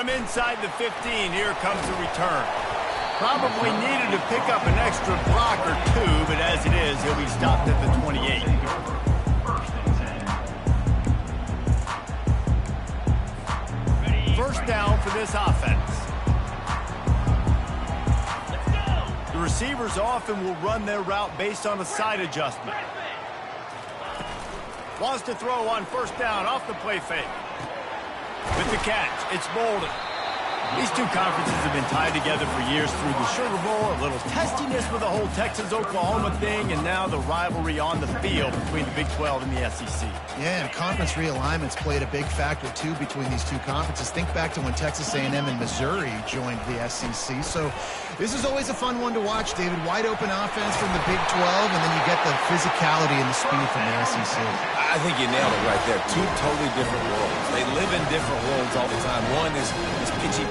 From inside the 15, here comes the return. Probably needed to pick up an extra block or two, but as it is, he'll be stopped at the 28. First down for this offense. The receivers often will run their route based on a side adjustment. Wants to throw on first down off the play fake. With the catch, it's Bolden. These two conferences have been tied together for years through the Sugar Bowl, a little testiness with the whole Texas-Oklahoma thing, and now the rivalry on the field between the Big 12 and the SEC. Yeah, and conference realignments played a big factor, too, between these two conferences. Think back to when Texas A&M and Missouri joined the SEC. So this is always a fun one to watch, David. Wide open offense from the Big 12, and then you get the physicality and the speed from the SEC. I think you nailed it right there. Two totally different worlds. They live in different worlds all the time. One is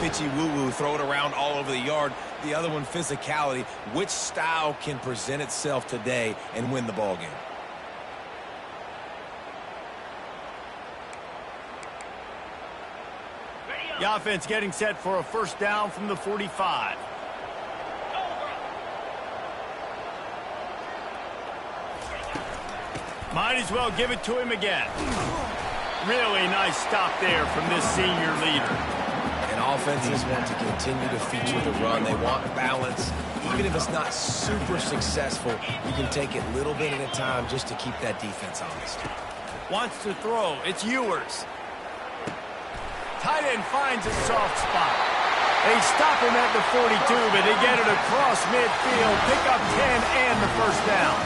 pitchy woo-woo, throw it around all over the yard. The other one, physicality. Which style can present itself today and win the ball game? The offense getting set for a first down from the 45. Might as well give it to him again. Really nice stop there from this senior leader. And offenses want to continue to feature the run. They want balance. Even if it's not super successful, you can take it little bit at a time just to keep that defense honest. Wants to throw. It's Ewers. Tight end finds a soft spot. They stop him at the 42, but they get it across midfield, pick up 10 and the first down.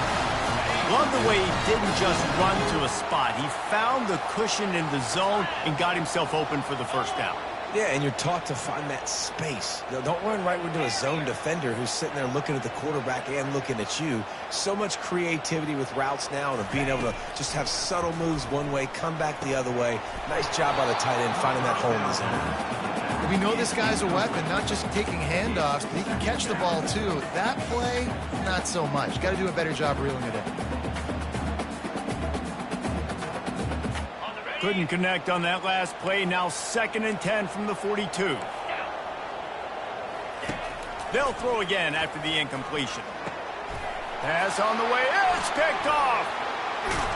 Love the way he didn't just run to a spot. He found the cushion in the zone and got himself open for the first down. Yeah, and you're taught to find that space. Don't run right into a zone defender who's sitting there looking at the quarterback and looking at you. So much creativity with routes now and being able to just have subtle moves one way, come back the other way. Nice job by the tight end finding that hole in the zone. We know this guy's a weapon, not just taking handoffs, but he can catch the ball too. That play, not so much. Got to do a better job reeling it in. Couldn't connect on that last play. Now 2nd and 10 from the 42. They'll throw again after the incompletion. Pass on the way. It's picked off.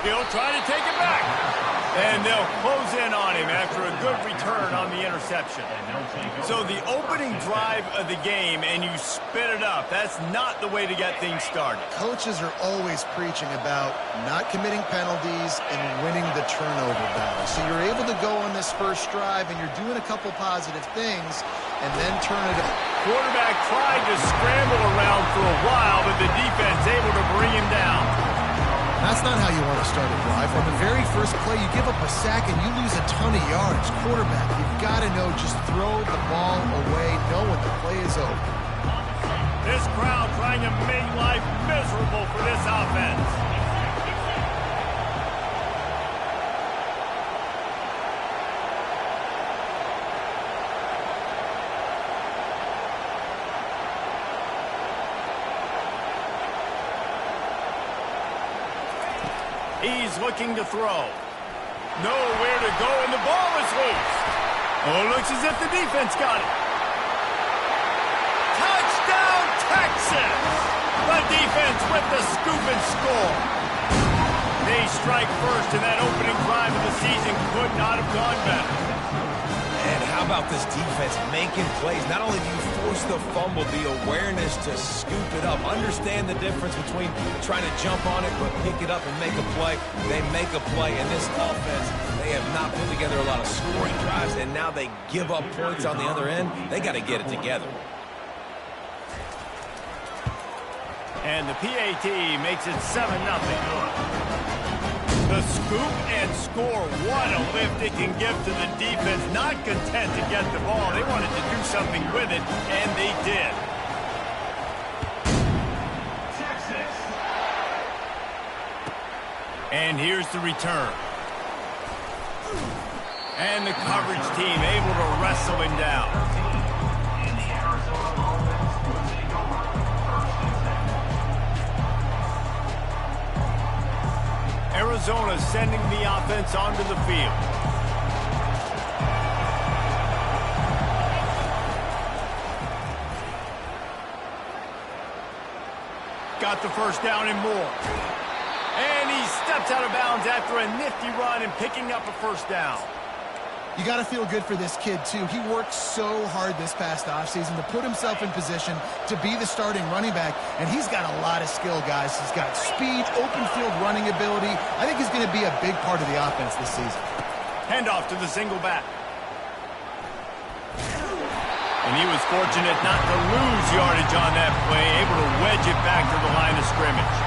He'll try to take it back. And they'll close in on him after a good return on the interception. So the opening drive of the game, and you spit it up. That's not the way to get things started. Coaches are always preaching about not committing penalties and winning the turnover battle. So you're able to go on this first drive, and you're doing a couple positive things, and then turn it up. Quarterback tried to scramble around for a while, but the defense able to bring him down. That's not how you want to start a drive. On the very first play, you give up a sack and you lose a ton of yards. Quarterback, you've got to know, just throw the ball away, know when the play is over. This crowd trying to make life miserable for this offense. He's looking to throw. Nowhere to go, and the ball is loose. Oh, looks as if the defense got it. Touchdown, Texas! The defense with the scoop and score. They strike first, and that opening drive of the season could not have gone better. And how about this defense making plays? Not only do you force the fumble, the awareness to scoop it up. Understand the difference between trying to jump on it, but pick it up and make a play. They make a play. In this offense, they have not put together a lot of scoring drives, and now they give up points on the other end. They got to get it together. And the PAT makes it 7-0. The scoop and score. What a lift it can give to the defense. Not content to get the ball. They wanted to do something with it, and they did. Texas. And here's the return. And the coverage team able to wrestle him down. Arizona sending the offense onto the field. got the first down and more. And he steps out of bounds after a nifty run and picking up a first down. You got to feel good for this kid, too. He worked so hard this past offseason to put himself in position to be the starting running back, and he's got a lot of skill, guys. He's got speed, open field running ability. I think he's going to be a big part of the offense this season. Handoff to the single back. And he was fortunate not to lose yardage on that play, able to wedge it back to the line of scrimmage.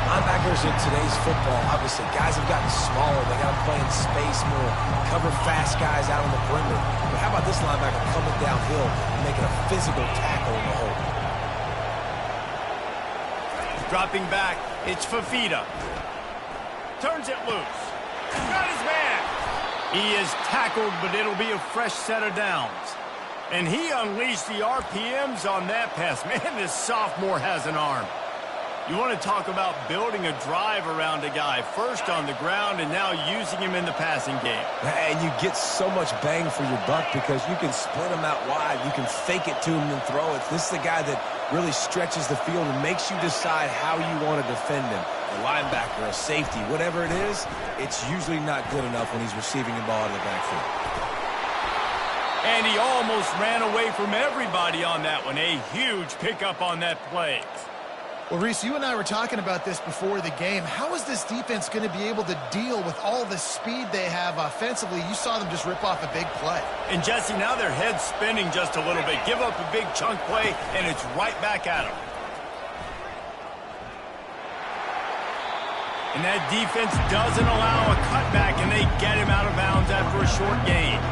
Linebackers in today's football, obviously, guys have gotten smaller. They got to play in space more, cover fast guys out on the perimeter. But how about this linebacker coming downhill and making a physical tackle in the hole? Dropping back, it's Fafita. Turns it loose. Got his man. He is tackled, but it'll be a fresh set of downs. And he unleashed the RPMs on that pass. Man, this sophomore has an arm. You want to talk about building a drive around a guy, first on the ground and now using him in the passing game. And you get so much bang for your buck because you can split him out wide. You can fake it to him and throw it. This is the guy that really stretches the field and makes you decide how you want to defend him. A linebacker, a safety, whatever it is, it's usually not good enough when he's receiving the ball out of the backfield. And he almost ran away from everybody on that one. A huge pickup on that play. Well, Reese, you and I were talking about this before the game. How is this defense going to be able to deal with all the speed they have offensively? You saw them just rip off a big play. And, Jesse, now their head's spinning just a little bit. Give up a big chunk play, and it's right back at them. And that defense doesn't allow a cutback, and they get him out of bounds after a short gain.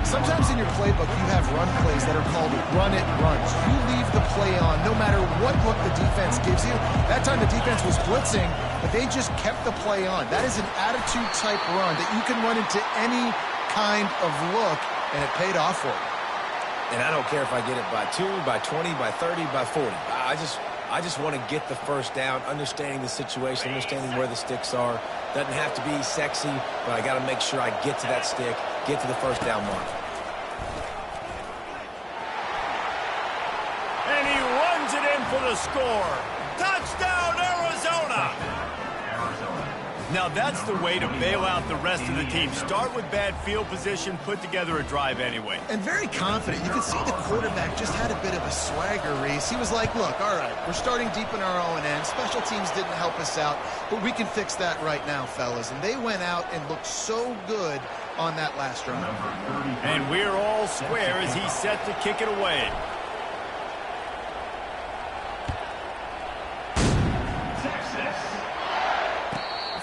Sometimes in your playbook, you have run plays that are called run-it runs. You leave the play on no matter what look the defense gives you. That time the defense was blitzing, but they just kept the play on. That is an attitude-type run that you can run into any kind of look, and it paid off for you. And I don't care if I get it by 2, by 20, by 30, by 40. I just want to get the first down, understanding the situation, understanding where the sticks are. Doesn't have to be sexy, but I got to make sure I get to that stick, get to the first down mark. And he runs it in for the score. Touchdown, Arizona! Now that's the way to bail out the rest of the team. Start with bad field position, put together a drive anyway. And very confident. You can see the quarterback just had a bit of a swagger, Reese. He was like, look, all right, we're starting deep in our own end. Special teams didn't help us out, but we can fix that right now, fellas. And they went out and looked so good on that last drive. And we're all square as he's set to kick it away.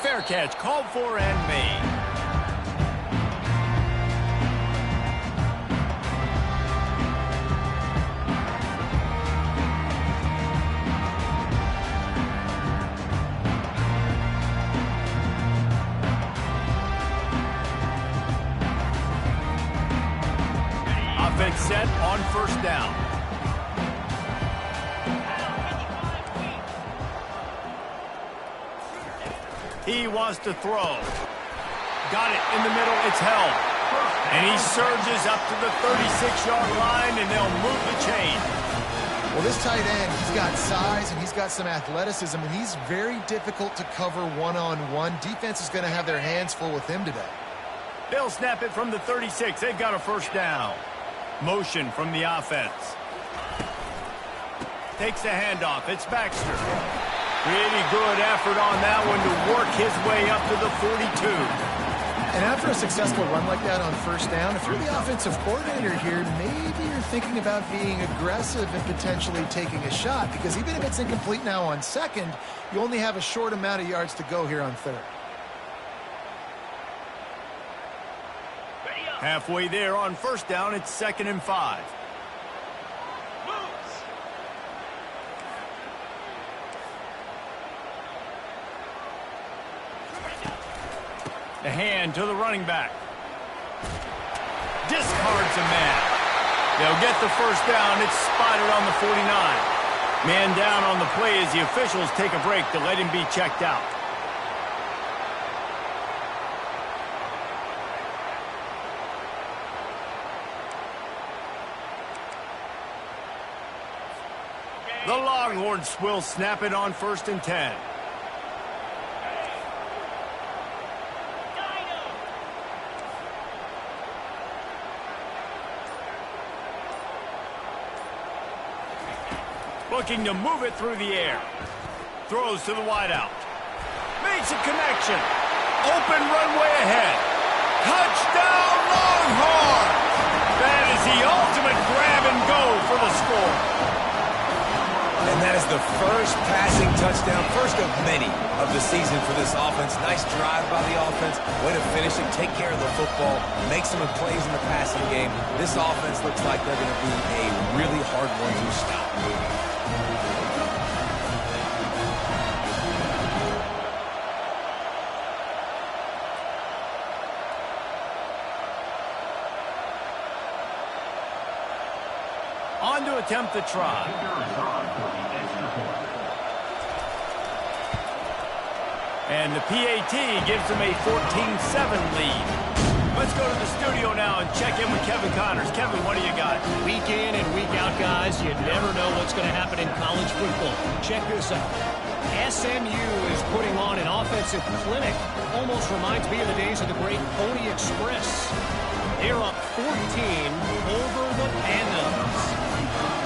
Fair catch, called for and made. Offense set on first down. He wants to throw. Got it in the middle. It's held. And he surges up to the 36-yard line, and they'll move the chain. Well, this tight end, he's got size and he's got some athleticism, and he's very difficult to cover one-on-one. Defense is going to have their hands full with him today. They'll snap it from the 36. They've got a first down. Motion from the offense. Takes the handoff. It's Baxter. Really good effort on that one to work his way up to the 42. And after a successful run like that on first down, if you're the offensive coordinator here, maybe you're thinking about being aggressive and potentially taking a shot, because even if it's incomplete now on second, you only have a short amount of yards to go here on third. Halfway there on first down, it's 2nd and 5. The hand to the running back. Discards a man. They'll get the first down. It's spotted on the 49. Man down on the play as the officials take a break to let him be checked out. The Longhorns Longhorns will snap it on 1st and 10. Looking to move it through the air. Throws to the wideout. Makes a connection. Open runway ahead. Touchdown Longhorns! That is the ultimate grab and go for the score. And that is the first passing touchdown, first of many of the season for this offense. Nice drive by the offense. Way to finish it, take care of the football, make some plays in the passing game. This offense looks like they're going to be a really hard one to stop. On to attempt the try. And the PAT gives them a 14-7 lead. Let's go to the studio now and check in with Kevin Connors. Kevin, what do you got? Week in and week out, guys, you never know what's going to happen in college football. Check this out. SMU is putting on an offensive clinic. Almost reminds me of the days of the great Pony Express. They're up 14 over the Pandas.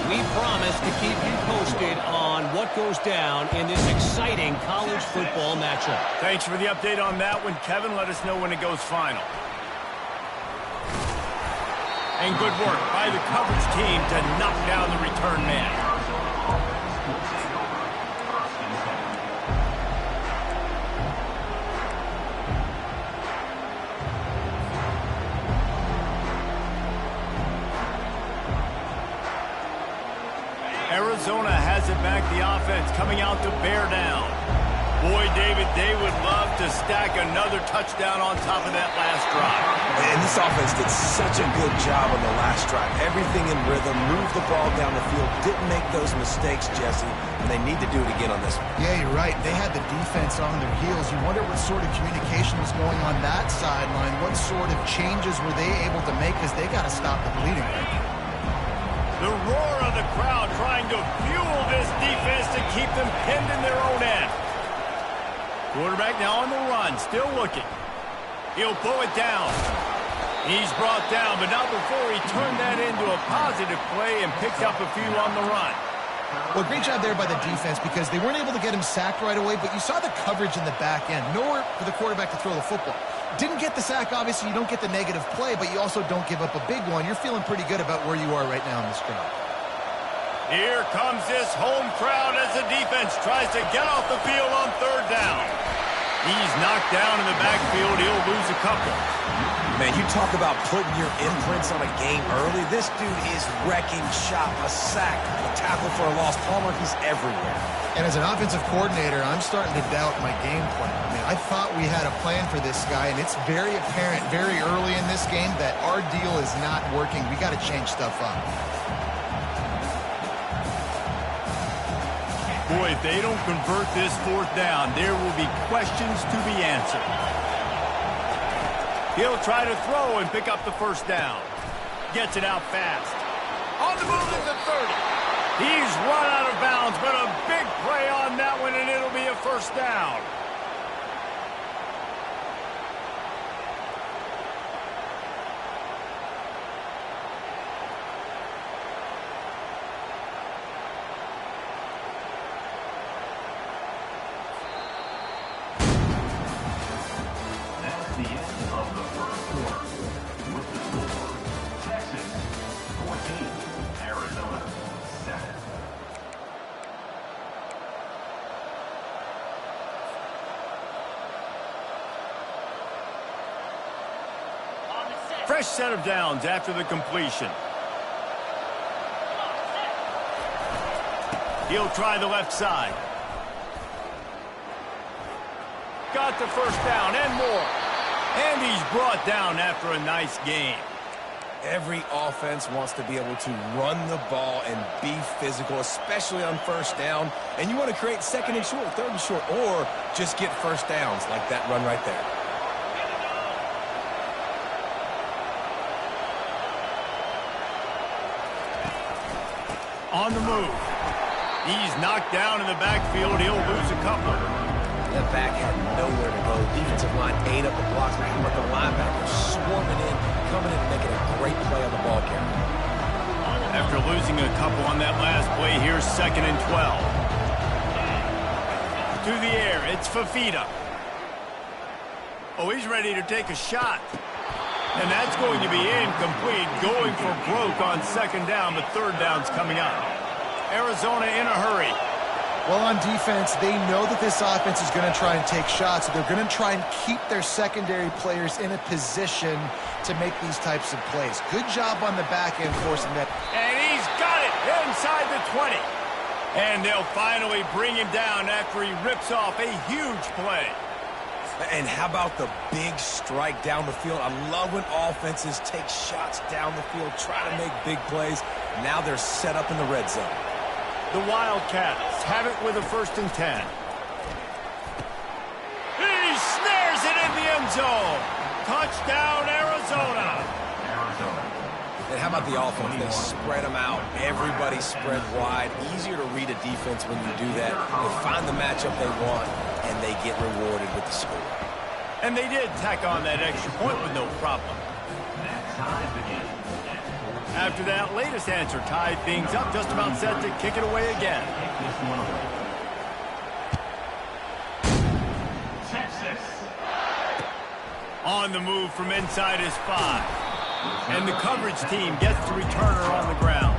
We promise to keep you posted on what goes down in this exciting college football matchup. Thanks for the update on that one, Kevin. Let us know when it goes final. And good work by the coverage team to knock down the return man. Arizona has it back, the offense coming out to bear down. Boy, David, they would love to stack another touchdown on top of that last drive. And this offense did such a good job on the last drive. Everything in rhythm, moved the ball down the field, didn't make those mistakes, Jesse, and they need to do it again on this one. Yeah, you're right. They had the defense on their heels. You wonder what sort of communication was going on that sideline. What sort of changes were they able to make, because they got to stop the bleeding right now. The roar of the crowd trying to fuel this defense to keep them pinned in their own end. Quarterback now on the run, still looking. He'll pull it down. He's brought down, but not before he turned that into a positive play and picked up a few on the run. Well, great job there by the defense, because they weren't able to get him sacked right away, but you saw the coverage in the back end. Nowhere for the quarterback to throw the football. Didn't get the sack, obviously. You don't get the negative play, but you also don't give up a big one. You're feeling pretty good about where you are right now in this drive. Here comes this home crowd as the defense tries to get off the field on 3rd down. He's knocked down in the backfield. He'll lose a couple. Man, you talk about putting your imprints on a game early. This dude is wrecking shop, a sack, a tackle for a loss. Palmer, he's everywhere. And as an offensive coordinator, I'm starting to doubt my game plan. I mean, I thought we had a plan for this guy, and it's very apparent very early in this game that our deal is not working. We got to change stuff up. Boy, if they don't convert this 4th down, there will be questions to be answered. He'll try to throw and pick up the 1st down. Gets it out fast. On the move at the 30. He's run out of bounds, but a big play on that one, and it'll be a 1st down. Fresh set of downs after the completion. He'll try the left side. Got the 1st down and more. And he's brought down after a nice game. Every offense wants to be able to run the ball and be physical, especially on 1st down. And you want to create 2nd and short, 3rd and short, or just get 1st downs like that run right there. On the move. He's knocked down in the backfield. He'll lose a couple. The back had nowhere to go. Defensive line ate up the blocks. But the linebackers swarming in, coming in and making a great play on the ball carrier. After losing a couple on that last play, here's 2nd and 12. To the air, it's Fafita. Oh, he's ready to take a shot. And that's going to be incomplete, going for broke on 2nd down, but 3rd down's coming up. Arizona in a hurry. Well, on defense, they know that this offense is going to try and take shots, so they're going to try and keep their secondary players in a position to make these types of plays. Good job on the back end forcing that. And he's got it inside the 20. And they'll finally bring him down after he rips off a huge play. And how about the big strike down the field? I love when offenses take shots down the field, try to make big plays. Now they're set up in the red zone. The Wildcats have it with a 1st and 10. He snares it in the end zone. Touchdown, Arizona. And how about the offense? They spread them out. Everybody spread wide. Easier to read a defense when you do that. They find the matchup they want, and they get rewarded with the score. And they did tack on that extra point with no problem. After that latest answer tied things up, just about set to kick it away again. On the move from inside his 5. And the coverage team gets the returner on the ground.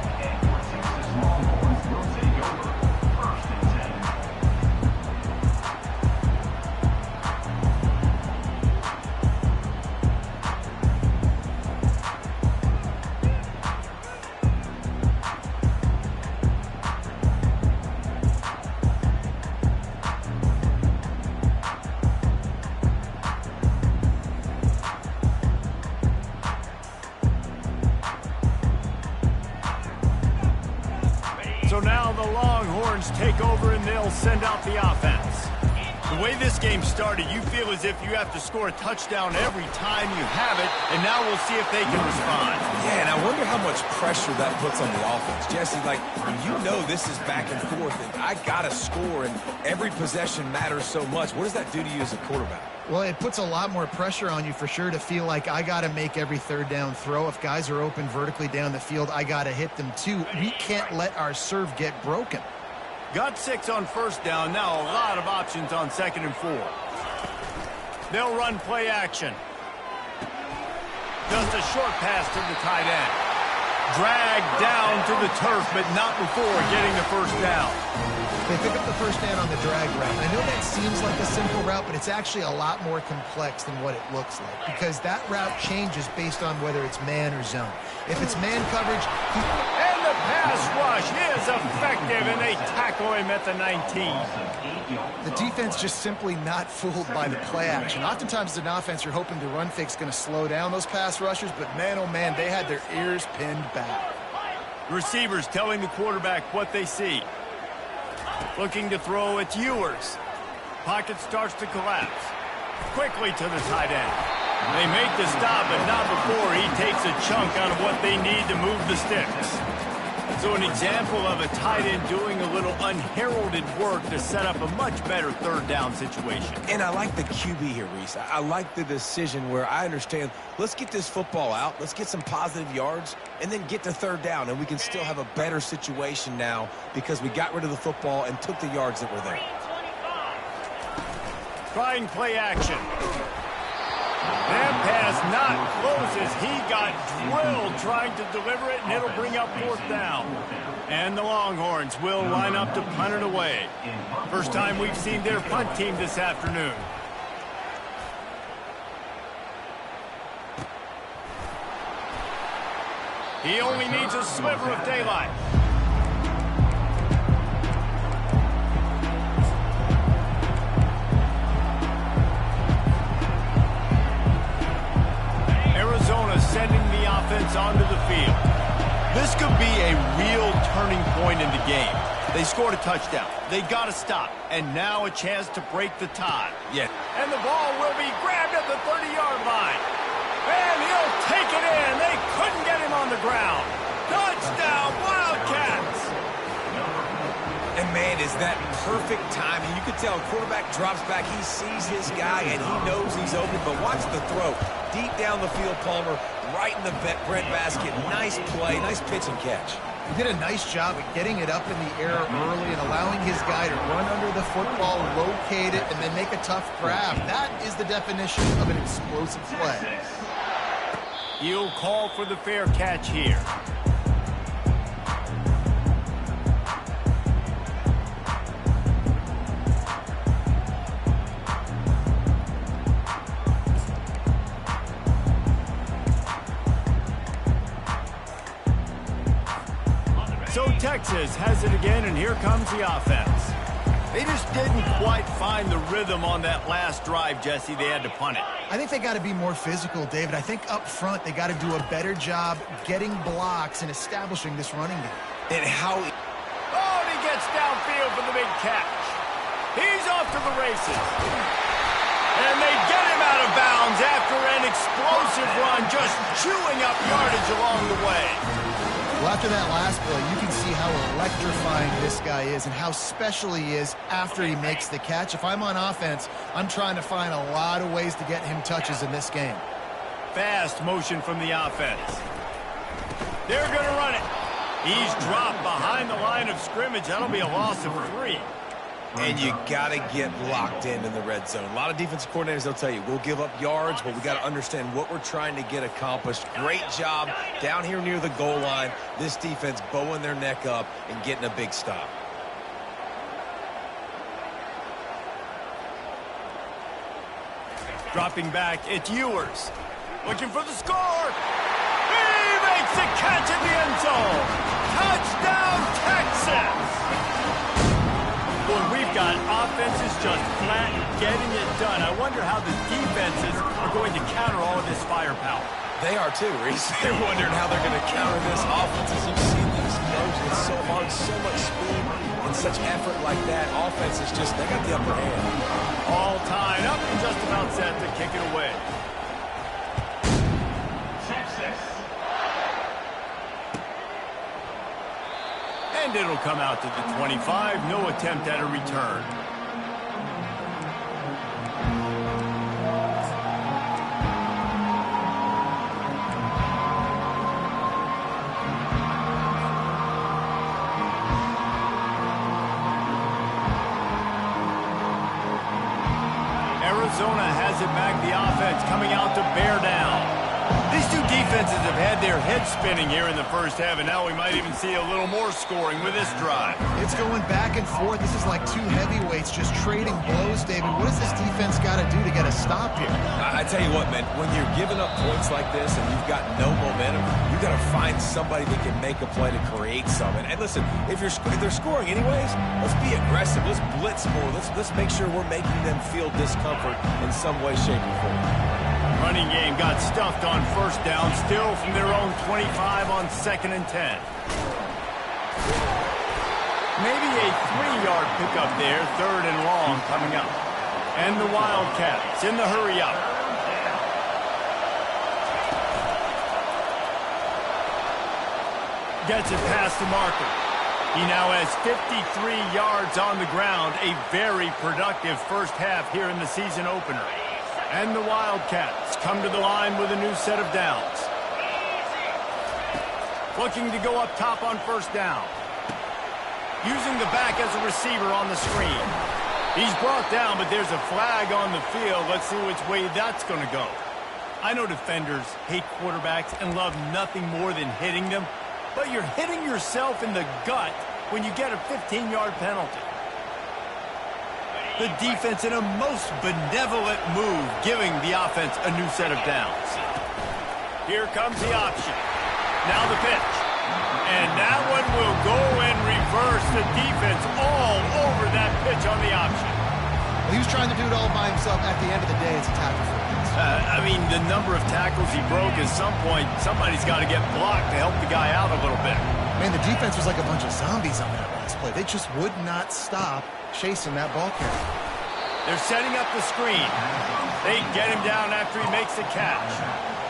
So now the Longhorns take over and they'll send out the offense. The way this game started, you feel as if you have to score a touchdown every time you have it, and now we'll see if they can respond. Yeah, and I wonder how much pressure that puts on the offense. Jesse, like, you know this is back and forth, and I got to score, and every possession matters so much. What does that do to you as a quarterback? Well, it puts a lot more pressure on you for sure to feel like I got to make every 3rd down throw. If guys are open vertically down the field, I got to hit them too. We can't let our serve get broken. Got 6 on 1st down. Now a lot of options on 2nd and 4. They'll run play action. Just a short pass to the tight end. Dragged down to the turf, but not before getting the 1st down. They pick up the 1st down on the drag route. I know that seems like a simple route, but it's actually a lot more complex than what it looks like because that route changes based on whether it's man or zone. If it's man coverage, and the pass rush is effective, and they tackle him at the 19. The defense just simply not fooled by the play action. Oftentimes, as an offense, you're hoping the run fake's going to slow down those pass rushers, but man, oh man, they had their ears pinned back. Receivers telling the quarterback what they see. Looking to throw, it's Ewers. Pocket starts to collapse. Quickly to the tight end. They make the stop, but not before he takes a chunk out of what they need to move the sticks. So an example of a tight end doing a little unheralded work to set up a much better 3rd down situation. And I like the QB here, Reese. I like the decision where I understand, let's get this football out, let's get some positive yards, and then get to 3rd down, and we can still have a better situation now because we got rid of the football and took the yards that were there. Trying play action. That pass not closes. He got drilled trying to deliver it, and it'll bring up 4th down. And the Longhorns will line up to punt it away. First time we've seen their punt team this afternoon. He only needs a sliver of daylight. Arizona sending the offense onto the field. This could be a real turning point in the game. They scored a touchdown. They got to stop. And now a chance to break the tie. Yeah. And the ball will be grabbed at the 30-yard line. And he'll take it in. They couldn't get him on the ground. Touchdown, Wildcats! And Man, is that perfect timing. You can tell quarterback drops back. He sees his guy, and he knows he's open. But watch the throw. Deep down the field, Palmer, right in the breadbasket. Nice play, nice pitch and catch. He did a nice job at getting it up in the air early and allowing his guy to run under the football, locate it, and then make a tough grab. That is the definition of an explosive play. He'll call for the fair catch here. So Texas has it again, and here comes the offense. They just didn't quite find the rhythm on that last drive, Jesse. They had to punt it. I think they got to be more physical, David. I think up front they got to do a better job getting blocks and establishing this running game. And how... Oh, and he gets downfield for the big catch. He's off to the races. And they get him out of bounds after an explosive run, just chewing up yardage along the way. Well, after that last play, you can see how electrifying this guy is and how special he is after he makes the catch. If I'm on offense, I'm trying to find a lot of ways to get him touches in this game. Fast motion from the offense. They're going to run it. He's dropped behind the line of scrimmage. That'll be a loss of 3. And you got to get locked in the red zone. A lot of defensive coordinators, they'll tell you, we'll give up yards, but we got to understand what we're trying to get accomplished. Great job down here near the goal line. This defense bowing their neck up and getting a big stop. Dropping back, it's Ewers. Looking for the score. He makes the catch in the end zone. Touchdown, Texas! Boy, we've got offenses just flat getting it done. I wonder how the defenses are going to counter all of this firepower. They are too, Reese. They're wondering how they're going to counter this offense. As you've seen these moves, it's so hard, so much speed, and such effort like that. Offense is just, they got the upper hand. All tied up and just about set to kick it away. And it'll come out to the 25. No attempt at a return. Arizona has it back. The offense coming out to bear down. These two defenses have had their heads spinning here in the first half, and now we might even see a little more scoring with this drive. It's going back and forth. This is like two heavyweights just trading blows, David. What does this defense got to do to get a stop here? I tell you what, man, when you're giving up points like this and you've got no momentum, you got to find somebody that can make a play to create something. And listen, if they're scoring anyways, let's be aggressive. Let's blitz more. Let's make sure we're making them feel discomfort in some way, shape, or form. Running game got stuffed on first down, still from their own 25 on 2nd and 10. Maybe a 3-yard pickup there, 3rd and long coming up. And the Wildcats in the hurry up. Gets it past the marker. He now has 53 yards on the ground, a very productive first half here in the season opener. And the Wildcats come to the line with a new set of downs. Looking to go up top on first down. Using the back as a receiver on the screen. He's brought down, but there's a flag on the field. Let's see which way that's going to go. I know defenders hate quarterbacks and love nothing more than hitting them, but you're hitting yourself in the gut when you get a 15-yard penalty. The defense in a most benevolent move, giving the offense a new set of downs. Here comes the option. Now the pitch. And that one will go and reverse the defense all over that pitch on the option. Well, he was trying to do it all by himself. At the end of the day, it's a tackle for him. I mean, the number of tackles he broke, at some point, somebody's got to get blocked to help the guy out a little bit. Man, the defense was like a bunch of zombies on that last play. They just would not stop chasing that ball carrier. They're setting up the screen. They get him down after he makes the catch.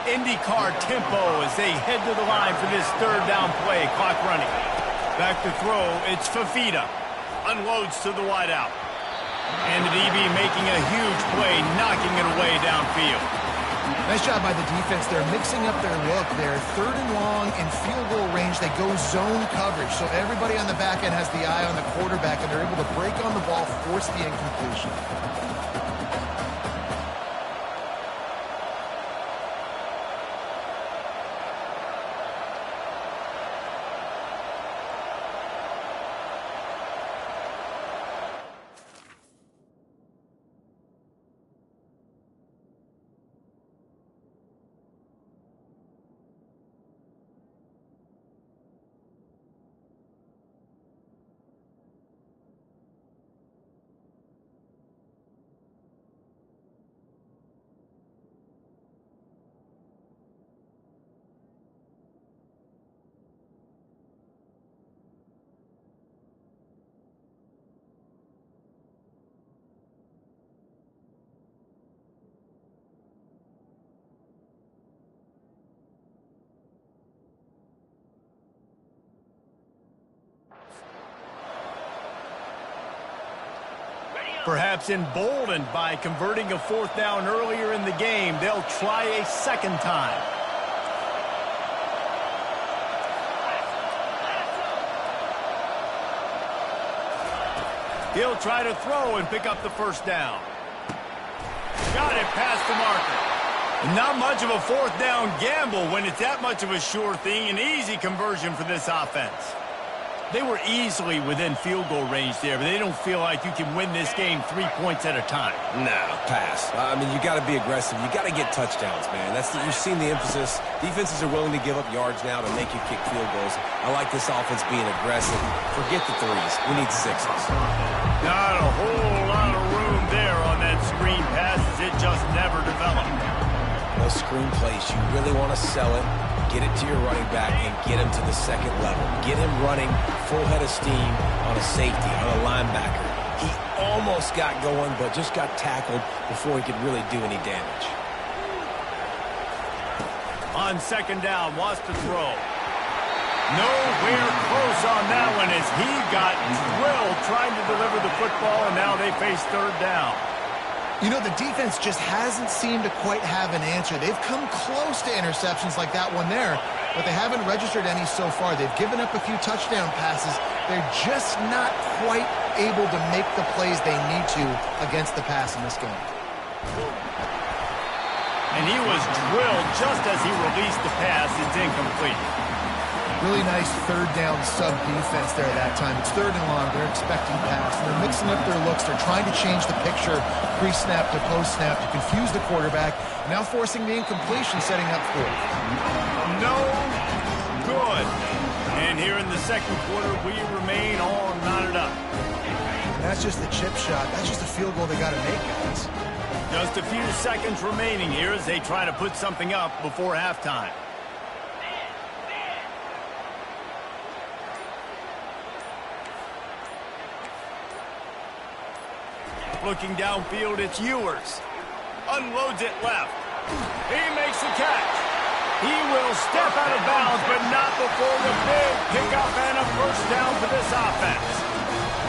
IndyCar tempo as they head to the line for this 3rd down play. Clock running. Back to throw. It's Fafita. Unloads to the wideout. And the DB making a huge play, knocking it away downfield. Nice job by the defense. They're mixing up their look. They're 3rd and long in field goal range. They go zone coverage. So everybody on the back end has the eye on the quarterback, and they're able to break on the ball, force the incompletion. Perhaps emboldened by converting a 4th down earlier in the game, they'll try a 2nd time. He'll try to throw and pick up the 1st down. Got it past the marker. Not much of a 4th down gamble when it's that much of a sure thing. An easy conversion for this offense. They were easily within field goal range there, but they don't feel like you can win this game 3 points at a time. No, pass. I mean, you got to be aggressive. You got to get touchdowns, man. You've seen the emphasis. Defenses are willing to give up yards now to make you kick field goals. I like this offense being aggressive. Forget the 3s. We need 6s. Not a whole lot of room there on that screen pass as it just never developed. Those screen plays, you really want to sell it. Get it to your running back and get him to the 2nd level. Get him running full head of steam on a safety, on a linebacker. He almost got going, but just got tackled before he could really do any damage. On 2nd down, wants to throw. Nowhere close on that one as he got drilled trying to deliver the football, and now they face 3rd down. You know, the defense just hasn't seemed to quite have an answer. They've come close to interceptions like that one there, but they haven't registered any so far. They've given up a few touchdown passes. They're just not quite able to make the plays they need to against the pass in this game. And he was drilled just as he released the pass. It's incomplete. Really nice 3rd down sub-defense there that time. It's 3rd and long. They're expecting pass. They're mixing up their looks. They're trying to change the picture pre-snap to post-snap to confuse the quarterback. Now forcing the incompletion, setting up 4th. No good. And here in the 2nd quarter, we remain all knotted up. That's just the chip shot. That's just a field goal they got to make, guys. Just a few seconds remaining here as they try to put something up before halftime. Looking downfield, it's Ewers. Unloads it left. He makes the catch. He will step out of bounds, but not before the big pickup and a 1st down for this offense.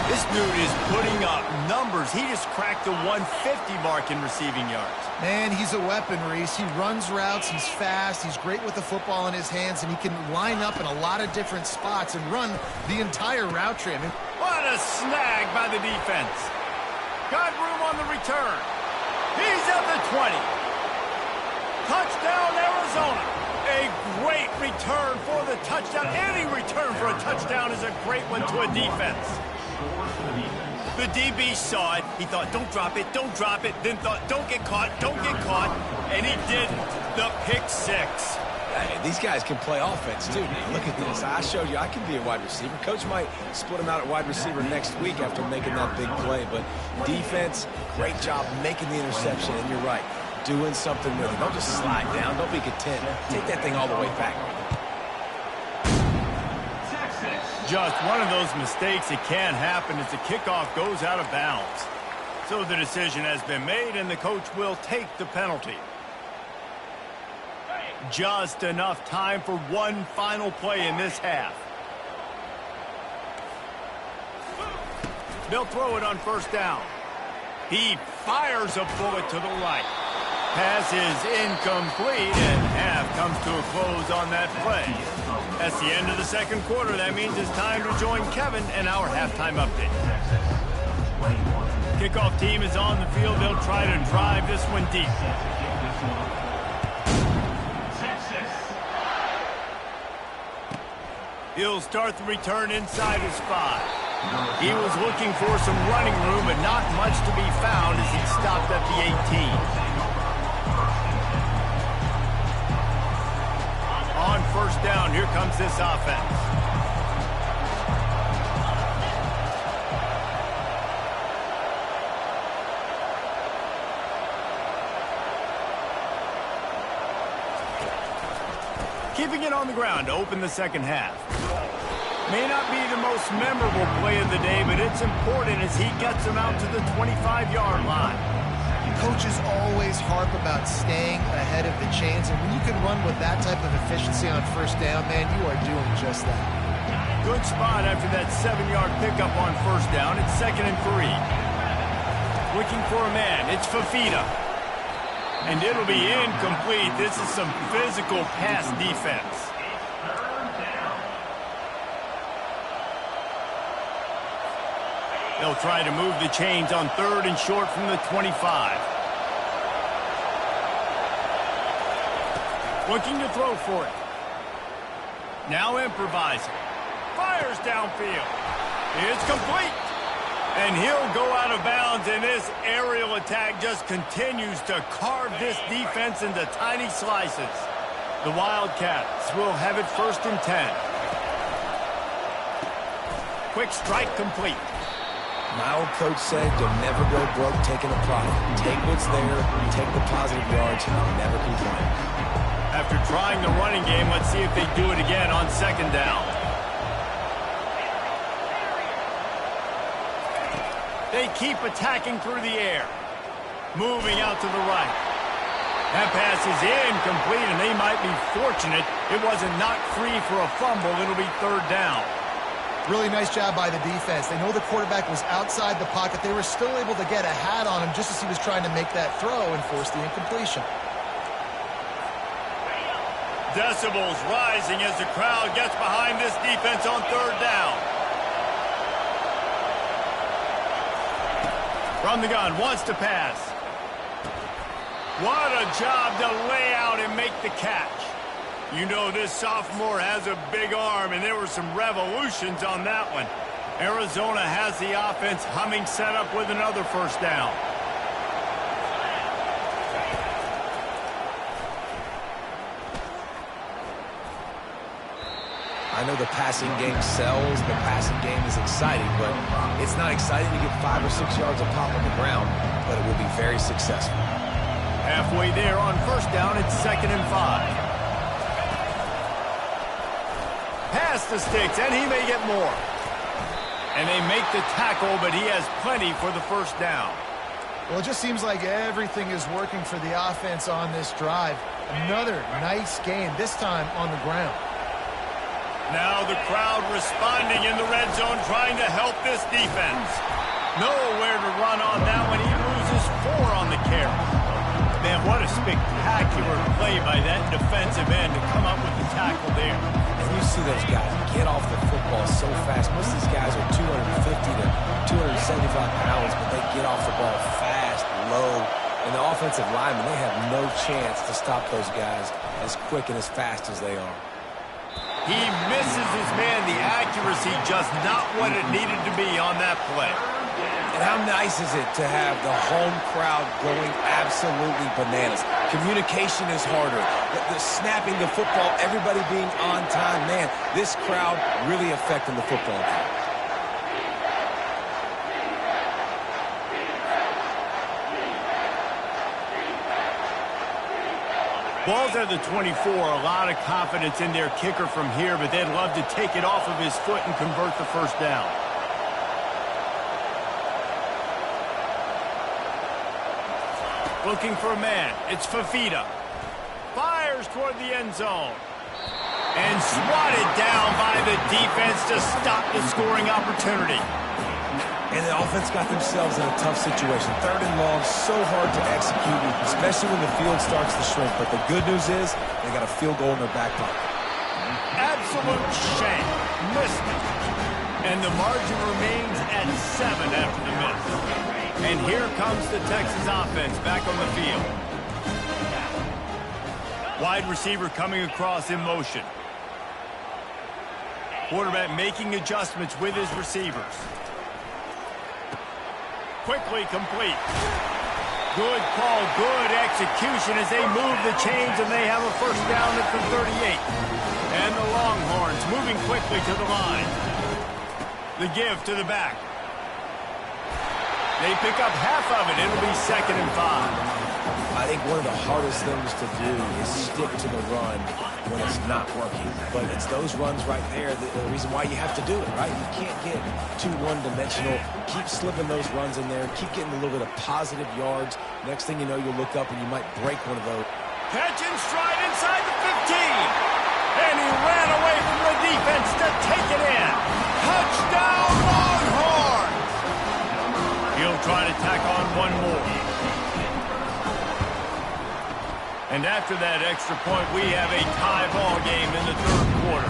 This dude is putting up numbers. He just cracked the 150 mark in receiving yards. Man, he's a weapon, Reese. He runs routes. He's fast. He's great with the football in his hands, and he can line up in a lot of different spots and run the entire route tree. What a snag by the defense. Got room on the return. He's at the 20. Touchdown, Arizona. A great return for the touchdown. Any return for a touchdown is a great one to a defense. The DB saw it. He thought, don't drop it, don't drop it. Then thought, don't get caught, don't get caught. And he didn't. The pick 6. Hey, these guys can play offense, too. Now, look at this. I showed you I can be a wide receiver. Coach might split him out at wide receiver next week after making that big play. But defense, great job making the interception. And you're right, doing something with it. Don't just slide down. Don't be content. Take that thing all the way back. Just one of those mistakes that can happen as the kickoff goes out of bounds. So the decision has been made, and the coach will take the penalty. Just enough time for one final play in this half. They'll throw it on first down. He fires a bullet to the right. Pass is incomplete, and half comes to a close on that play. That's the end of the second quarter. That means it's time to join Kevin and our halftime update. Kickoff team is on the field. They'll try to drive this one deep. He'll start the return inside his 5. He was looking for some running room, but not much to be found as he stopped at the 18. On first down, here comes this offense. Keeping it on the ground to open the second half. May not be the most memorable play of the day, but it's important as he gets them out to the 25-yard line. Coaches always harp about staying ahead of the chains, and when you can run with that type of efficiency on first down, man, you are doing just that. Good spot after that 7-yard pickup on first down. It's 2nd and 3. Looking for a man. It's Fafita. And it'll be incomplete. This is some physical pass defense. They'll try to move the chains on 3rd and short from the 25. Looking to throw for it. Now improvising. Fires downfield. It's complete. And he'll go out of bounds, and this aerial attack just continues to carve this defense into tiny slices. The Wildcats will have it 1st and 10. Quick strike complete. My old coach said you'll never go broke taking a profit. Take what's there, take the positive yards, and you'll never complain. After trying the running game, let's see if they do it again on 2nd down. They keep attacking through the air. Moving out to the right. That pass is incomplete, and they might be fortunate it wasn't knocked free for a fumble. It'll be 3rd down. Really nice job by the defense. They know the quarterback was outside the pocket. They were still able to get a hat on him just as he was trying to make that throw and force the incompletion. Decibels rising as the crowd gets behind this defense on 3rd down. From the gun, wants to pass. What a job to lay out and make the catch. You know this sophomore has a big arm, and there were some revolutions on that one. Arizona has the offense humming, set up with another 1st down. I know the passing game sells, the passing game is exciting, but it's not exciting to get 5 or 6 yards of pop on the ground, but it will be very successful. Halfway there on 1st down, it's 2nd and 5. Pass the sticks, and he may get more. And they make the tackle, but he has plenty for the 1st down. Well, it just seems like everything is working for the offense on this drive. Another nice game, this time on the ground. Now the crowd responding in the red zone, trying to help this defense. Nowhere to run on that one. He loses 4 on the carry. Man, what a spectacular play by that defensive end to come up with the tackle there. And you see those guys get off the football so fast. Most of these guys are 250 to 275 pounds, but they get off the ball fast, low. And the offensive linemen, they have no chance to stop those guys as quick and as fast as they are. He misses his man. The accuracy just not what it needed to be on that play. And how nice is it to have the home crowd going absolutely bananas? Communication is harder. The snapping the football, everybody being on time. Man, this crowd really affecting the football game. Ball's at the 24. A lot of confidence in their kicker from here, but they'd love to take it off of his foot and convert the 1st down. Looking for a man. It's Fafita. Fires toward the end zone. And swatted down by the defense to stop the scoring opportunity. And And the offense got themselves in a tough situation. 3rd and long, so hard to execute, especially when the field starts to shrink. But the good news is they got a field goal in their back pocket. Absolute shank. Missed it. And the margin remains at 7 after the miss. And here comes the Texas offense back on the field. Wide receiver coming across in motion. Quarterback making adjustments with his receivers. Quickly complete. Good call, good execution as they move the chains, and they have a first down at the 38. And the Longhorns moving quickly to the line. The give to the back. They pick up half of it. It'll be 2nd and 5. I think one of the hardest things to do is stick to the run when it's not working. But it's those runs right there the reason why you have to do it, right? You can't get too one-dimensional. Keep slipping those runs in there. Keep getting a little bit of positive yards. Next thing you know, you'll look up and you might break one of those. Catch and stride inside the 15. And he ran away from the defense to take it in. Touchdown, Longhorns! He'll try to tack on one more. And after that extra point, we have a tie ball game in the 3rd quarter.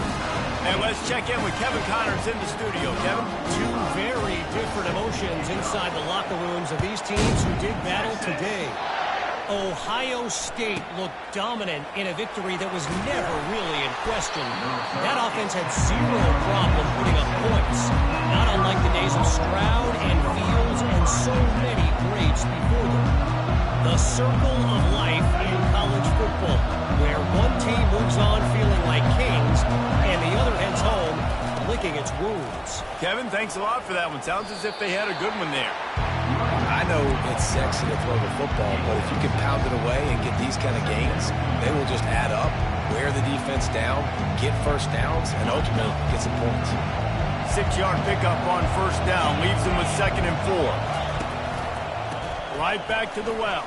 And let's check in with Kevin Connors in the studio. Kevin? 2 very different emotions inside the locker rooms of these teams who did battle today. Ohio State looked dominant in a victory that was never really in question. That offense had 0 problem putting up points, not unlike the days of Stroud and Fields and so many greats before them. The circle of life in college football, where one team moves on feeling like kings and the other heads home licking its wounds. Kevin, thanks a lot for that one. Sounds as if they had a good one there. I know it's sexy to throw the football, but if you can pound it away and get these kind of gains, they will just add up, wear the defense down, get first downs, and ultimately get some points. 6-yard pickup on first down leaves them with 2nd and 4. Right back to the well.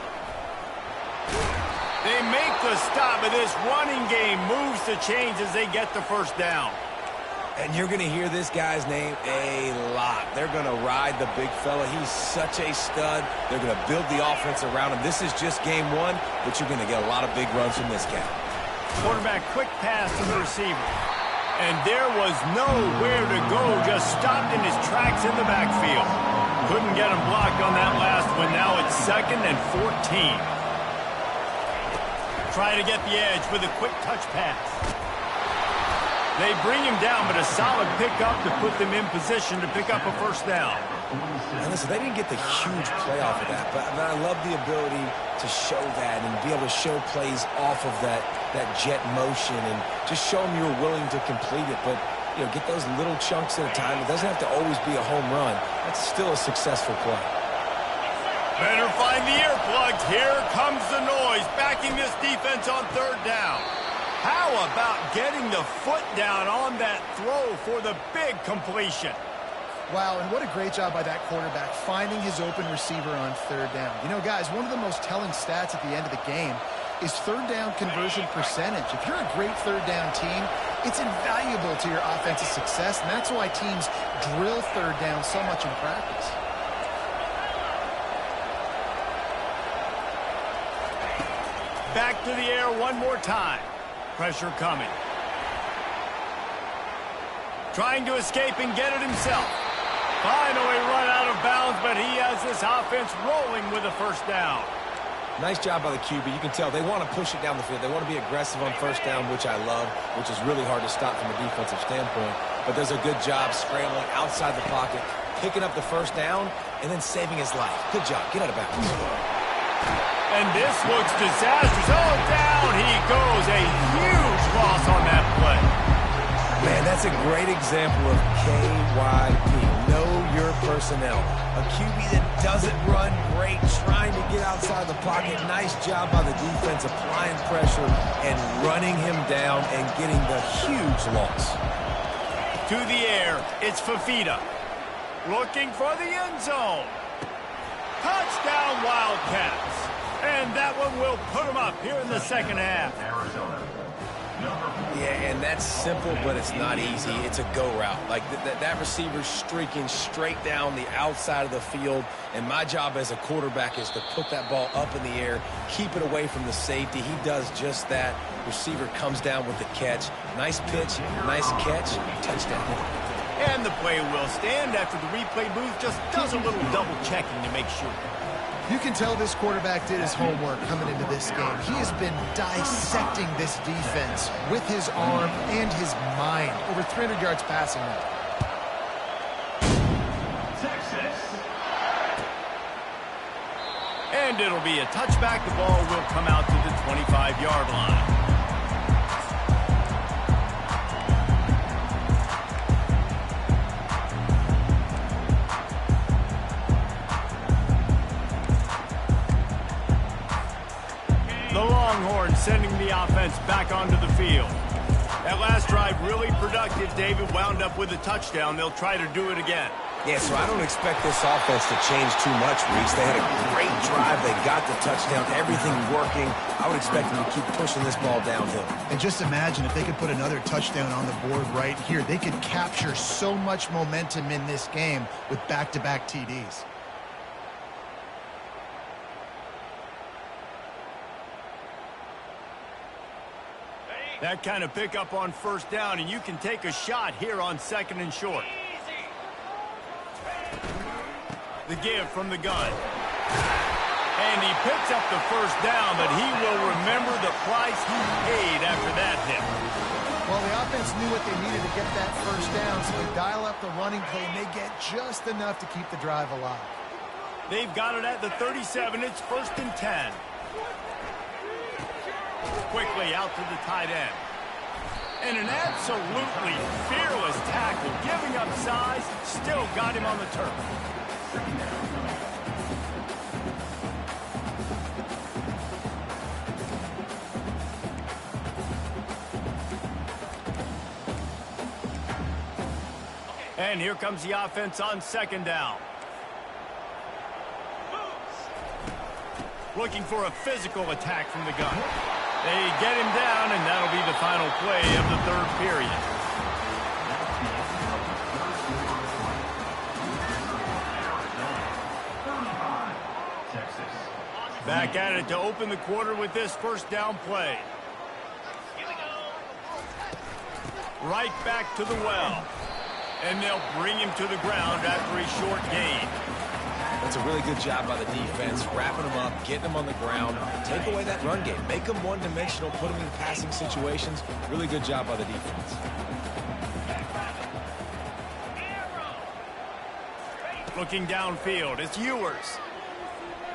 They make the stop, but this running game moves the chains as they get the first down. And you're going to hear this guy's name a lot. They're going to ride the big fella. He's such a stud. They're going to build the offense around him. This is just game 1, but you're going to get a lot of big runs from this guy. Quarterback quick pass to the receiver. And there was nowhere to go, just stopped in his tracks in the backfield. Couldn't get him blocked on that last one. Now it's 2nd and 14. Try to get the edge with a quick touch pass. They bring him down, but a solid pickup to put them in position to pick up a first down. Now listen, they didn't get the huge play off of that, but I love the ability to show that and be able to show plays off of that jet motion and just show them you're willing to complete it. But, you know, get those little chunks at a time. It doesn't have to always be a home run. That's still a successful play. Better find the earplugs. Here comes the noise, backing this defense on 3rd down. How about getting the foot down on that throw for the big completion? Wow, and what a great job by that quarterback, finding his open receiver on 3rd down. You know, guys, one of the most telling stats at the end of the game is 3rd down conversion percentage. If you're a great 3rd down team, it's invaluable to your offensive success, and that's why teams drill 3rd down so much in practice. Back to the air one more time. Pressure coming. Trying to escape and get it himself. Finally run out of bounds, but he has this offense rolling with a first down. Nice job by the QB. You can tell they want to push it down the field. They want to be aggressive on first down, which I love, which is really hard to stop from a defensive standpoint. But does a good job scrambling outside the pocket, picking up the first down, and then saving his life. Good job. Get out of bounds. And this looks disastrous. Oh, down he goes. A huge loss on that play. Man, that's a great example of KYP. Know your personnel. A QB that doesn't run great, trying to get outside the pocket. Nice job by the defense, applying pressure and running him down and getting the huge loss. To the air, it's Fafita. Looking for the end zone. Touchdown, Wildcats. And that one will put them up here in the second half. Yeah, and that's simple, but it's not easy. It's a go route. Like that receiver's streaking straight down the outside of the field, and my job as a quarterback is to put that ball up in the air, keep it away from the safety. He does just that. Receiver comes down with the catch. Nice pitch, nice catch, touchdown. And the play will stand after the replay booth just does a little double checking to make sure. You can tell this quarterback did his homework coming into this game. He has been dissecting this defense with his arm and his mind. Over 300 yards passing now. Texas. And it'll be a touchback. The ball will come out to the 25-yard line. Longhorns sending the offense back onto the field. That last drive really productive. David wound up with a touchdown. They'll try to do it again. Yeah, so I don't expect this offense to change too much, Reese. They had a great drive. They got the touchdown. Everything working. I would expect them to keep pushing this ball downhill. And just imagine if they could put another touchdown on the board right here. They could capture so much momentum in this game with back-to-back TDs. That kind of pickup on first down, and you can take a shot here on 2nd and short. The give from the gun. And he picks up the first down, but he will remember the price he paid after that hit. Well, the offense knew what they needed to get that first down, so they dial up the running play, and they get just enough to keep the drive alive. They've got it at the 37. It's 1st and 10. Quickly out to the tight end. And an absolutely fearless tackle, giving up size, still got him on the turf. And here comes the offense on 2nd down. Looking for a physical attack from the gun. They get him down, and that'll be the final play of the 3rd period. Back at it to open the quarter with this first down play. Right back to the well. And they'll bring him to the ground after a short gain. That's a really good job by the defense, wrapping them up, getting them on the ground, take away that run game, make them one-dimensional, put them in passing situations. Really good job by the defense. Looking downfield, it's Ewers.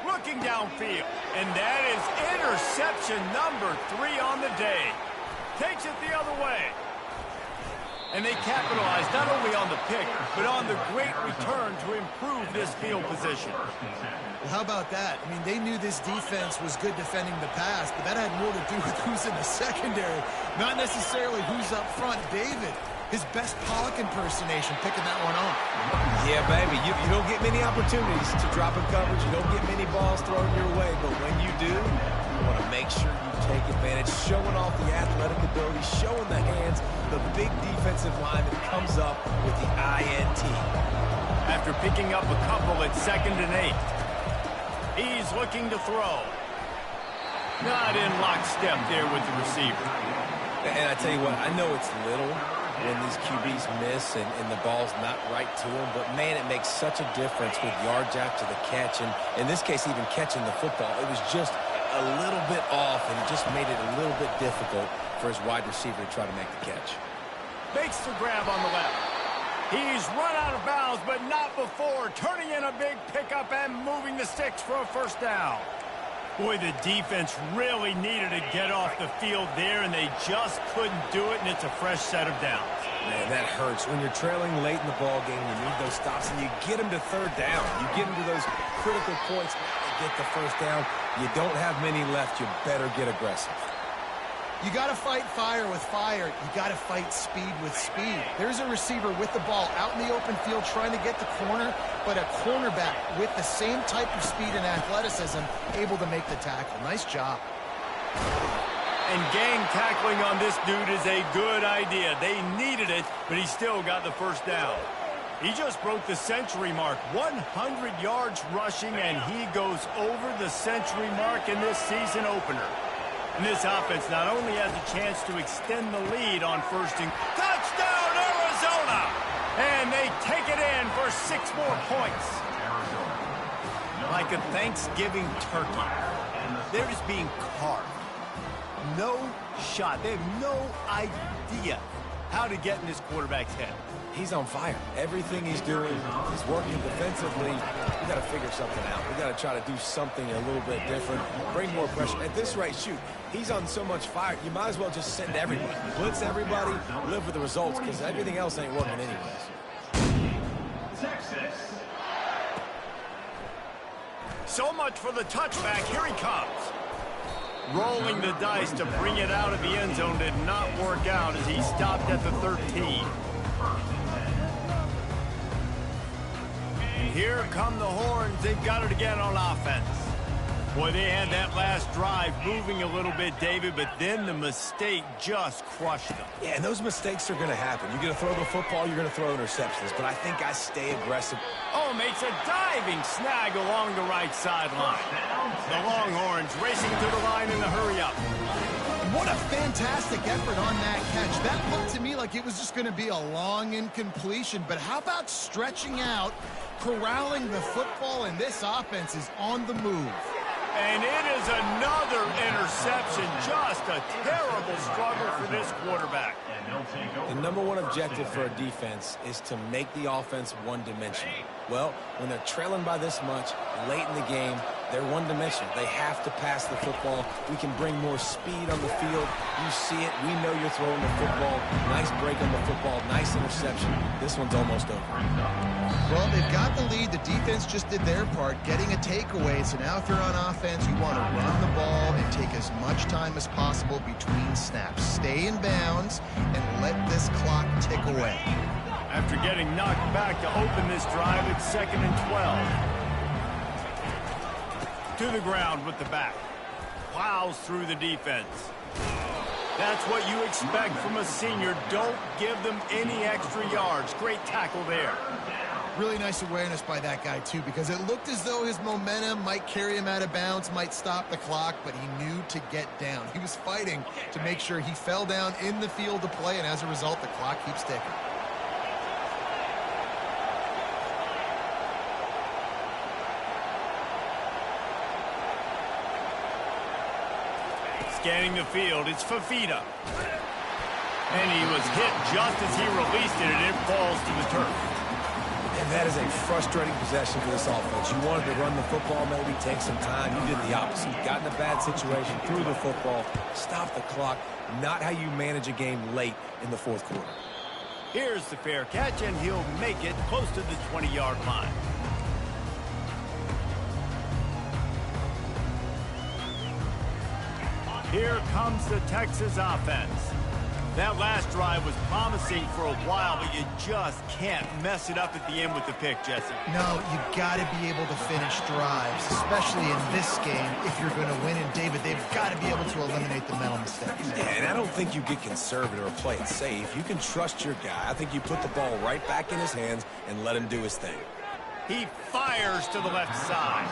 Looking downfield, and that is interception number 3 on the day. Takes it the other way. And they capitalized not only on the pick, but on the great return to improve this field position. Well, how about that? I mean, they knew this defense was good defending the pass, but that had more to do with who's in the secondary, not necessarily who's up front. David, his best Pollock impersonation, picking that one off. Yeah, baby, you don't get many opportunities to drop in coverage. You don't get many balls thrown your way, but when you do, you want to make sure you take advantage, showing off the athletic ability, showing the hands. The big defensive lineman comes up with the INT. After picking up a couple at 2nd and 8. He's looking to throw. Not in lockstep there with the receiver. And I tell you what, I know it's little when these QBs miss and the ball's not right to them, but man, it makes such a difference with yards after the catch, and in this case, even catching the football. It was just a little bit off, and it just made it a little bit difficult for his wide receiver to try to make the catch. Makes the grab on the left. He's run out of bounds, but not before turning in a big pickup and moving the sticks for a first down. Boy, the defense really needed to get off the field there, and they just couldn't do it, and it's a fresh set of downs. Man, that hurts. When you're trailing late in the ball game, you need those stops, and you get them to 3rd down. You get them to those critical points to get the first down. You don't have many left. You better get aggressive. You got to fight fire with fire. You got to fight speed with speed. There's a receiver with the ball out in the open field trying to get the corner, but a cornerback with the same type of speed and athleticism able to make the tackle. Nice job. And gang tackling on this dude is a good idea. They needed it, but he still got the first down. He just broke the century mark. 100 yards rushing, and he goes over the century mark in this season opener. And this offense not only has a chance to extend the lead on first and... Touchdown, Arizona! And they take it in for 6 more points. Like a Thanksgiving turkey. They're just being carved. No shot. They have no idea how to get in this quarterback's head. He's on fire. Everything he's doing, he's working defensively. We got to figure something out. We got to try to do something a little bit different, bring more pressure. At this rate, shoot, he's on so much fire, you might as well just send everybody. Blitz everybody, live with the results, because everything else ain't working anyways. So much for the touchback. Here he comes. Rolling the dice to bring it out of the end zone did not work out as he stopped at the 13. Here come the horns. They've got it again on offense. Boy, they had that last drive moving a little bit, David, but then the mistake just crushed them. Yeah, and those mistakes are going to happen. You're going to throw the football, you're going to throw interceptions, but I think I stay aggressive. Oh, makes a diving snag along the right sideline. The Longhorns racing to the line in the hurry-up. What a fantastic effort on that catch. That looked to me like it was just going to be a long incompletion, but how about stretching out, corralling the football, and this offense is on the move. And it is another interception. Just a terrible struggle for this quarterback. The number one objective for a defense is to make the offense one-dimensional. Well, when they're trailing by this much late in the game, they're one-dimensional. They have to pass the football. We can bring more speed on the field. You see it. We know you're throwing the football. Nice break on the football. Nice interception. This one's almost over. Well, they've got the lead. The defense just did their part, getting a takeaway. So now if you're on offense, you want to run the ball and take as much time as possible between snaps. Stay in bounds and let this clock tick away. After getting knocked back to open this drive, it's 2nd and 12. To the ground with the back. Plows through the defense. That's what you expect from a senior. Don't give them any extra yards. Great tackle there. Really nice awareness by that guy, too, because it looked as though his momentum might carry him out of bounds, might stop the clock, but he knew to get down. He was fighting to make sure he fell down in the field to play, and as a result, the clock keeps ticking. Scanning the field, it's Fafita. And he was hit just as he released it, and it falls to the turf. And that is a frustrating possession for this offense. You wanted to run the football, maybe take some time. You did the opposite. You got in a bad situation, threw the football, stopped the clock. Not how you manage a game late in the fourth quarter. Here's the fair catch, and he'll make it close to the 20-yard line. Here comes the Texas offense. That last drive was promising for a while, but you just can't mess it up at the end with the pick, Jesse. No, you got to be able to finish drives, especially in this game if you're going to win. And, David, they've got to be able to eliminate the mental mistakes. Yeah, and I don't think you get conservative or play it safe. You can trust your guy. I think you put the ball right back in his hands and let him do his thing. He fires to the left side.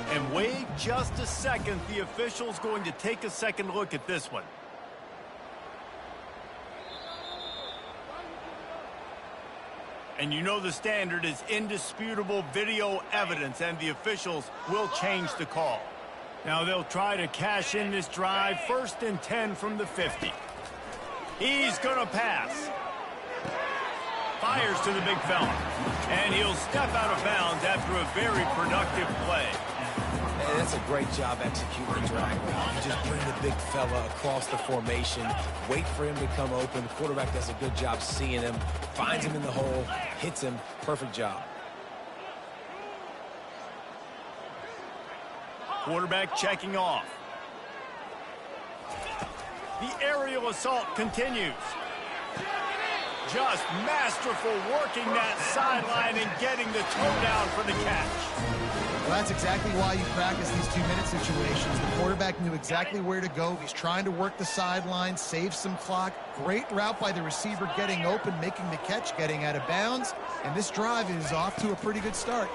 And wait just a second. The official's going to take a second look at this one. And you know the standard is indisputable video evidence, and the officials will change the call. Now they'll try to cash in this drive. 1st and 10 from the 50. He's going to pass. Fires to the big fella. And he'll step out of bounds after a very productive play. Hey, that's a great job executing the drag. You just bring the big fella across the formation, wait for him to come open. The quarterback does a good job seeing him, finds him in the hole, hits him. Perfect job. Quarterback checking off. The aerial assault continues. Just masterful working that sideline and getting the toe down for the catch. Well, that's exactly why you practice these 2-minute situations. The quarterback knew exactly where to go. He's trying to work the sideline, save some clock. Great route by the receiver getting open, making the catch, getting out of bounds. And this drive is off to a pretty good start.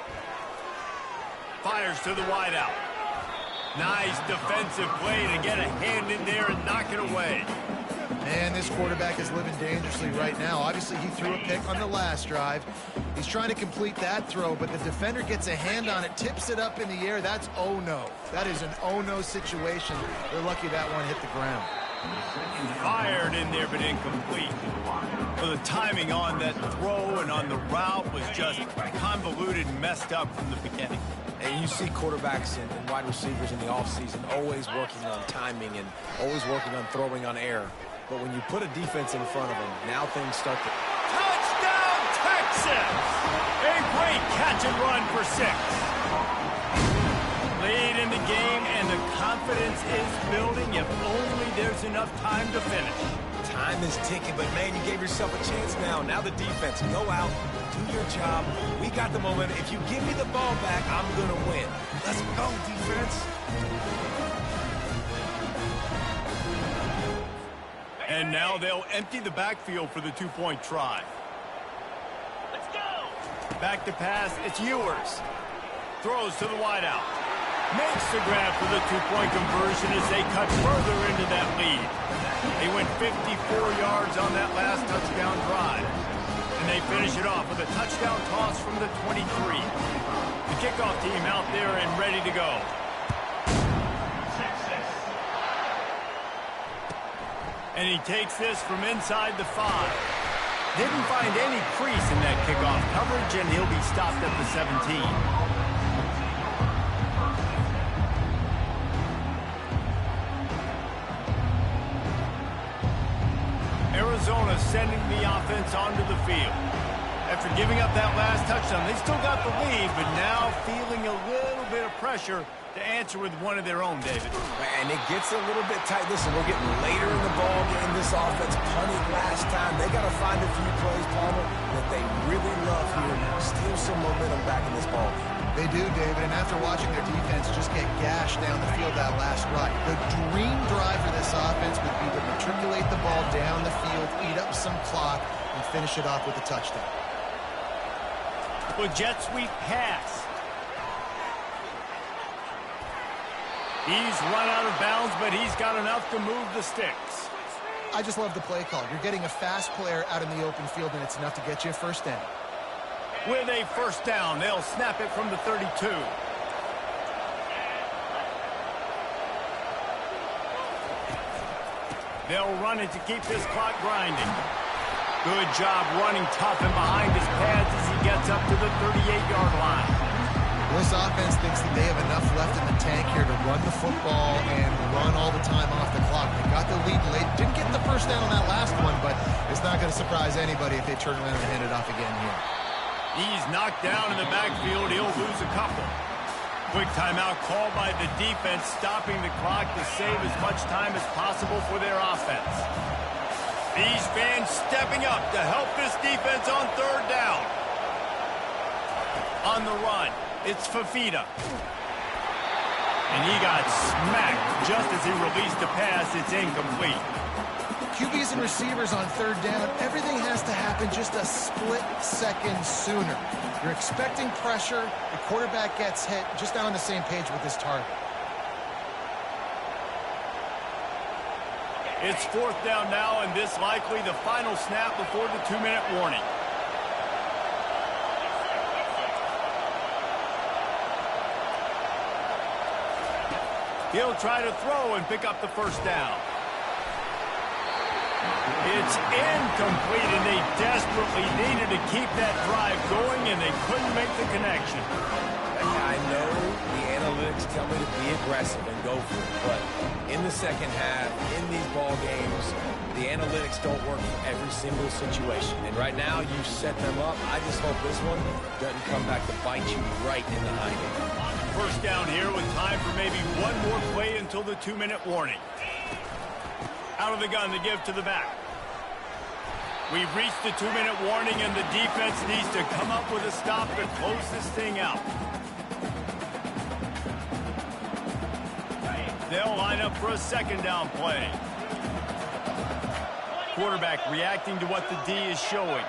Fires to the wideout. Nice defensive play to get a hand in there and knock it away. Man, this quarterback is living dangerously right now. Obviously, he threw a pick on the last drive. He's trying to complete that throw, but the defender gets a hand on it, tips it up in the air. That's oh-no. That is an oh-no situation. They're lucky that one hit the ground. Fired in there, but incomplete. Well, the timing on that throw and on the route was just convoluted and messed up from the beginning. And you see quarterbacks and wide receivers in the offseason always working on timing and always working on throwing on air. But when you put a defense in front of them, now things start to... Touchdown, Texas! A great catch and run for 6. Lead in the game, and the confidence is building if only there's enough time to finish. Time is ticking, but man, you gave yourself a chance now. Now the defense, go out, do your job. We got the momentum. If you give me the ball back, I'm going to win. Let's go, defense. And now they'll empty the backfield for the 2-point try. Let's go! Back to pass, it's Ewers. Throws to the wideout. Makes the grab for the 2-point conversion as they cut further into that lead. They went 54 yards on that last touchdown drive. And they finish it off with a touchdown toss from the 23. The kickoff team out there and ready to go. And he takes this from inside the 5. Didn't find any crease in that kickoff coverage, and he'll be stopped at the 17. Arizona sending the offense onto the field. After giving up that last touchdown, they still got the lead, but now feeling a little bit of pressure to answer with one of their own, David. And it gets a little bit tight. Listen, we're getting later in the ball game. This offense punted last time. They got to find a few plays, Palmer, that they really love here. Steal some momentum back in this ball game. They do, David, and after watching their defense just get gashed down the field that last drive, the dream drive for this offense would be to matriculate the ball down the field, eat up some clock, and finish it off with a touchdown. With jet sweep pass. He's run out of bounds, but he's got enough to move the sticks. I just love the play call. You're getting a fast player out in the open field, and it's enough to get you a first down. With a first down, they'll snap it from the 32. They'll run it to keep this clock grinding. Good job running tough and behind his pads as he gets up to the 38-yard line. This offense thinks that they have enough left in the tank here to run the football and run all the time off the clock. They got the lead late. Didn't get the first down on that last one, but it's not going to surprise anybody if they turn around and hand it off again here. He's knocked down in the backfield. He'll lose a couple. Quick timeout called by the defense, stopping the clock to save as much time as possible for their offense. These fans stepping up to help this defense on third down. On the run, it's Fafita. And he got smacked just as he released the pass. It's incomplete. QBs and receivers on third down, everything has to happen just a split second sooner. You're expecting pressure, the quarterback gets hit, just not on the same page with his target. It's fourth down now, and this likely the final snap before the 2-minute warning. He'll try to throw and pick up the first down. It's incomplete, and they desperately needed to keep that drive going, and they couldn't make the connection. I know the analytics tell me to be aggressive and go for it, but in the second half, in these ball games, the analytics don't work for every single situation. And right now, you set them up. I just hope this one doesn't come back to bite you right in the hind end. First down here with time for maybe one more play until the 2-minute warning. Out of the gun to give to the back. We've reached the 2-minute warning, and the defense needs to come up with a stop to close this thing out. They'll line up for a second down play. Quarterback reacting to what the D is showing.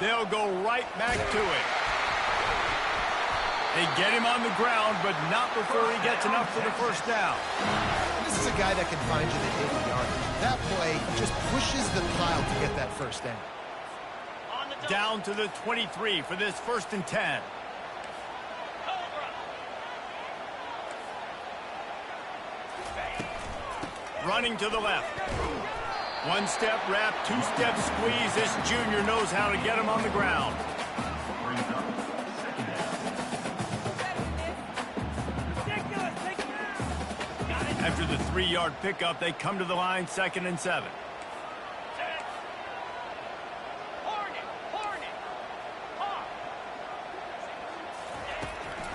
They'll go right back to it. They get him on the ground, but not before he gets enough for the first down. This is a guy that can find you the 80-yard. That play just pushes the pile to get that first down. Down to the 23 for this 1st and 10. Running to the left. One-step wrap, two-step squeeze. This junior knows how to get him on the ground. After the 3-yard pickup, they come to the line, 2nd and 7.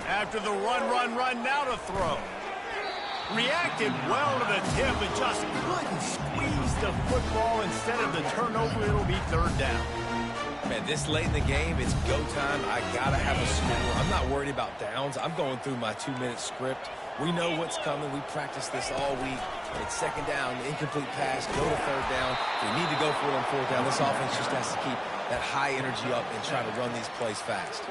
After the run, now to throw. Reacted well to the tip, but just couldn't squeeze the football. Instead of the turnover, it'll be 3rd down. Man, this late in the game, it's go time. I got to have a score. I'm not worried about downs. I'm going through my 2-minute script. We know what's coming. We practiced this all week. It's 2nd down, incomplete pass, go to 3rd down. We need to go for it on 4th down. This offense just has to keep that high energy up and try to run these plays fast.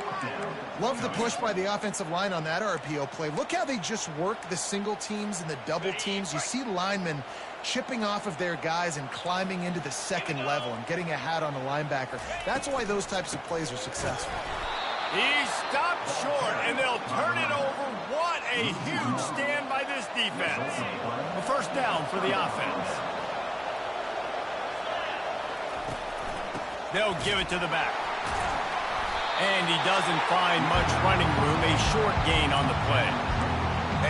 Love the push by the offensive line on that RPO play. Look how they just work the single teams and the double teams. You see linemen chipping off of their guys and climbing into the 2nd level and getting a hat on the linebacker. That's why those types of plays are successful. He stopped short, and they'll turn it over. What a huge stand by this defense. A 1st down for the offense. They'll give it to the back. And he doesn't find much running room. A short gain on the play.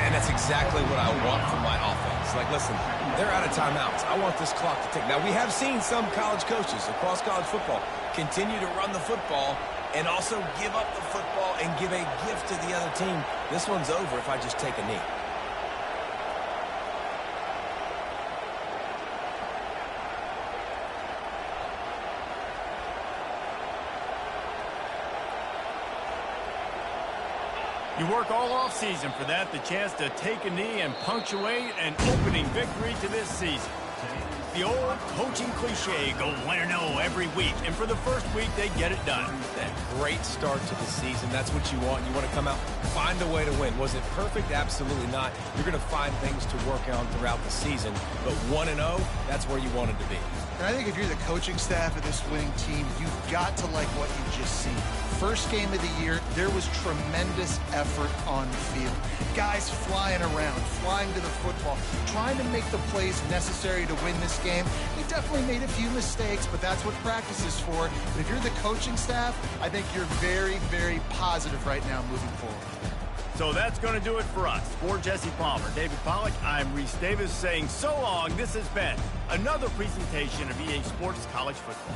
And that's exactly what I want from my offense. Like, listen, they're out of timeouts. I want this clock to tick. Now, we have seen some college coaches across college football continue to run the football and also give up the football and give a gift to the other team. This one's over if I just take a knee. You work all offseason for that, the chance to take a knee and punctuate an opening victory to this season. The old coaching cliche, go 1-0 every week, and for the first week, they get it done. That great start to the season, that's what you want. You want to come out, find a way to win. Was it perfect? Absolutely not. You're going to find things to work on throughout the season, but 1-0, that's where you wanted to be. And I think if you're the coaching staff of this winning team, you've got to like what you've just seen. First game of the year, there was tremendous effort on the field. Guys flying around, flying to the football, trying to make the plays necessary to win this game. They definitely made a few mistakes, but that's what practice is for. But if you're the coaching staff, I think you're very, very positive right now moving forward. So that's going to do it for us. For Jesse Palmer, David Pollack, I'm Reese Davis saying so long. This has been another presentation of EA Sports College Football.